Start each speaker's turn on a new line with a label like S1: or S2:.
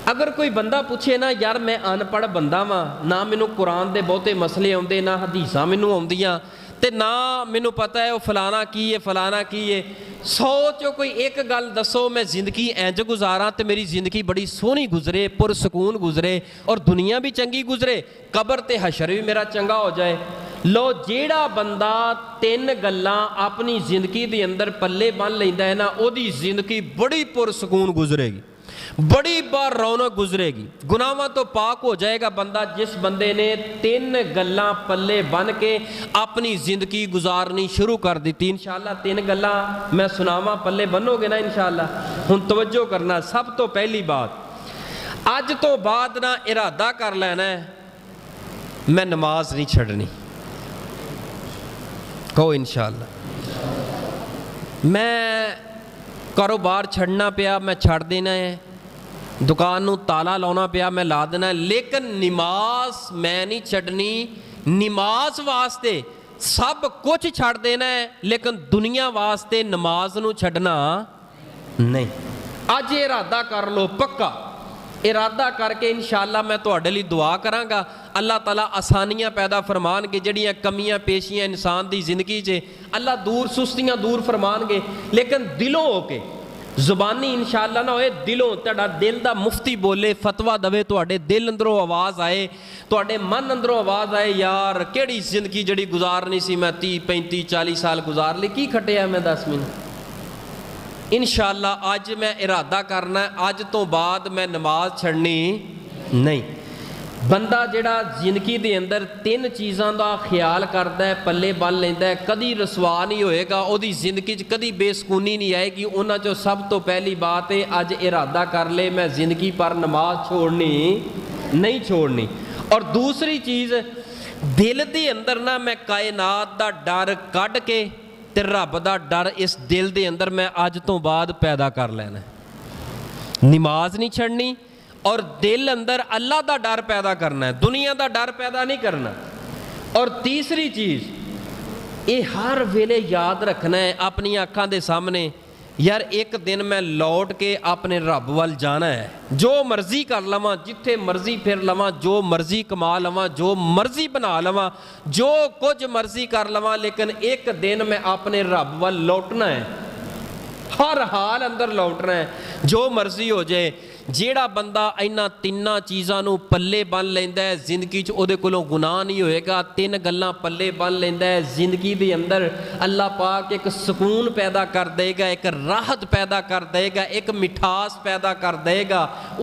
S1: अगर कोई बंदा पूछे ना यार मैं अनपढ़ बंदा वां, ना मैनू कुरान दे बहुते मसले आउंदे, ना हदीसां मैनू आउंदियां, ते ना मैनू पता है वो फलाना की है फलाना की है, 100 चो कोई एक गल दसो मैं ज़िंदगी इंज गुजारा तो मेरी ज़िंदगी बड़ी सोहनी गुजरे, पुरसकून गुजरे और दुनिया भी चंगी गुजरे, कबर ते हशर भी मेरा चंगा हो जाए। लो जेड़ा बंदा 3 गल्लां अपनी ज़िंदगी दे अंदर पल्ले बन लैंदा है ना, ओदी ज़िंदगी बड़ी पुरसकून गुजरेगी, बड़ी बार रौनक गुजरेगी, गुनाहों तो पाक हो जाएगा बंदा जिस बंदे ने 3 गल्लां पल्ले बन के अपनी ज़िंदगी गुजारनी शुरू कर दी। इंशाअल्लाह 3 गल्लां मैं सुनावा, पल्ले बनोगे ना इंशाअल्लाह। हुण तवज्जो करना, सब तो पहली बात, अज तो बाद ना इरादा कर लेना है मैं नमाज नहीं छड़नी। कहो इंशाअल्लाह। मैं कारोबार छड़ना पिया मैं छड़ देना है, दुकान नूं ताला लाना पिया मैं ला देना, लेकिन नमाज मैं नहीं छड़नी। नमाज वास्ते सब कुछ छड़ देना है, लेकिन दुनिया वास्ते नमाज नूं छड़ना नहीं। अज इरादा कर लो, पक्का इरादा करके इंशाअल्लाह मैं तुहाडे लई दुआ करांगा, अल्लाह ताला आसानियां पैदा फरमानगे, जिहड़ियां कमियां पेशियां इंसान दी जिंदगी 'च अल्लाह दूर सुस्तियां दूर फरमानगे, लेकिन दिलों हो के, जुबानी इंशाअल्लाह ना होए, दिलों तुहाडा दिल दा मुफ्ती बोले, फतवा दवे, तुहाडे दिल अंदरों आवाज़ आए, तुहाडे मन अंदरों आवाज़ आए, यार केड़ी जिंदगी जड़ी गुजारनी सी मैं 30 35 40 साल गुजार ली, की खटिया मैं 10 मिनट। इंशाअल्लाह अज मैं इरादा करना है, अज तो बाद मैं नमाज छड़नी नहीं। बंदा जिहड़ा जिंदगी दे अंदर 3 चीज़ां दा ख्याल करदा है, पल्ले बन लैंदा है, कदी रसवा नहीं होएगा, ओदी जिंदगी च कदी बेसकूनी नहीं आएगी। उन्हां चों सब तो पहली बात है अज इरादा कर ले मैं जिंदगी पर नमाज छोड़नी नहीं छोड़नी। और दूसरी चीज़, दिल दे अंदर ना मैं कायनात दा डर कढ के ते रब दा डर इस दिल दे अंदर मैं अज तो बाद पैदा कर लेना। नमाज नहीं छड़नी और दिल अंदर अल्लाह दा डर पैदा करना है, दुनिया दा डर पैदा नहीं करना। और तीसरी चीज़ ये हर वेले याद रखना है अपनी आँखां दे सामने, यार एक दिन मैं लौट के अपने रब वाल जाना है। जो मर्जी कर लवां, जिथे मर्जी फिर लवां, जो मर्जी कमा लवां, जो मर्जी बना लवां, जो कुछ मर्जी कर लवां, लेकिन एक दिन मैं अपने रब वाल लौटना है, हर हाल अंदर लौटना है, जो मर्जी हो जाए। ਜਿਹੜਾ ਬੰਦਾ ਇਹਨਾਂ 3 ਚੀਜ਼ਾਂ ਨੂੰ ਪੱਲੇ ਬੰਨ ਲੈਂਦਾ ਹੈ, ਜ਼ਿੰਦਗੀ 'ਚ ਉਹਦੇ ਕੋਲੋਂ ਗੁਨਾਹ ਨਹੀਂ ਹੋਏਗਾ। 3 ਗੱਲਾਂ ਪੱਲੇ ਬੰਨ ਲੈਂਦਾ ਹੈ, ਜ਼ਿੰਦਗੀ ਦੇ ਅੰਦਰ ਅੱਲਾਹ ਪਾਕ ਇੱਕ ਸਕੂਨ ਪੈਦਾ ਕਰ ਦੇਗਾ, ਇੱਕ ਰਾਹਤ ਪੈਦਾ ਕਰ ਦੇਗਾ, ਇੱਕ ਮਿਠਾਸ ਪੈਦਾ ਕਰ ਦੇਗਾ।